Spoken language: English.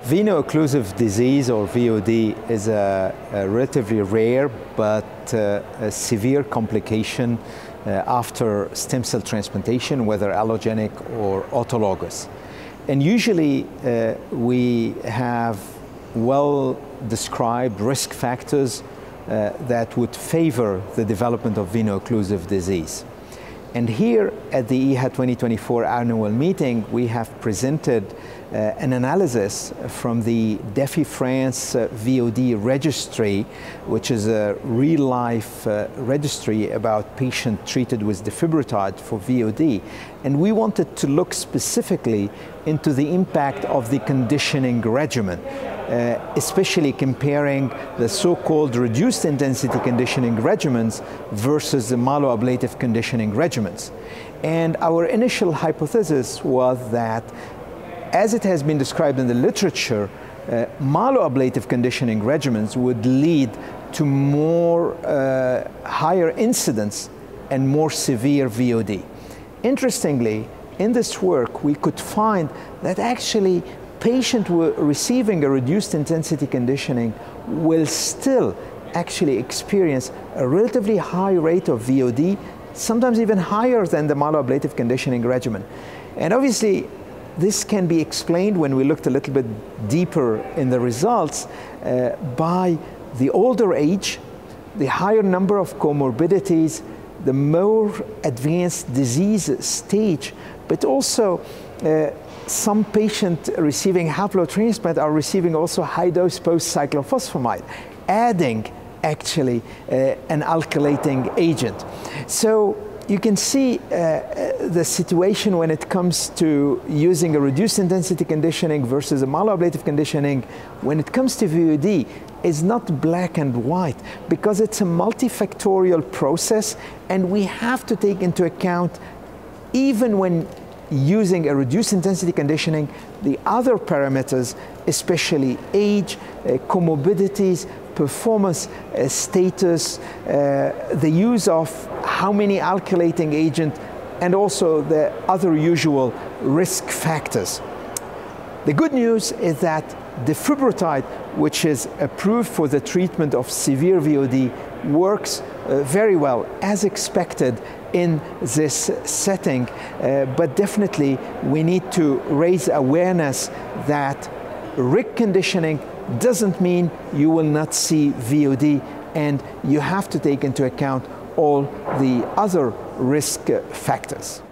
Veno-occlusive disease, or VOD, is a relatively rare but a severe complication after stem cell transplantation, whether allogeneic or autologous. And usually we have well-described risk factors that would favor the development of veno-occlusive disease. And here at the EHA 2024 annual meeting, we have presented an analysis from the DEFI France VOD registry, which is a real-life registry about patients treated with defibrotide for VOD. And we wanted to look specifically into the impact of the conditioning regimen, especially comparing the so-called reduced intensity conditioning regimens versus the myeloablative conditioning regimens. And our initial hypothesis was that, as it has been described in the literature, myeloablative conditioning regimens would lead to more higher incidence and more severe VOD. Interestingly, in this work, we could find that actually patients receiving a reduced intensity conditioning will still actually experience a relatively high rate of VOD, sometimes even higher than the myeloablative conditioning regimen. And obviously, this can be explained when we looked a little bit deeper in the results by the older age, the higher number of comorbidities, the more advanced disease stage, but also some patients receiving haplotransplant are receiving also high-dose post-cyclophosphamide, adding actually an alkylating agent. So you can see the situation when it comes to using a reduced intensity conditioning versus a myeloablative conditioning. When it comes to VOD, is not black and white, because it's a multifactorial process, and we have to take into account, even when using a reduced intensity conditioning, the other parameters, especially age, comorbidities, performance status, the use of how many alkylating agent, and also the other usual risk factors. The good news is that defibrotide, which is approved for the treatment of severe VOD, works very well, as expected in this setting, but definitely we need to raise awareness that RIC conditioning doesn't mean you will not see VOD, and you have to take into account all the other risk factors.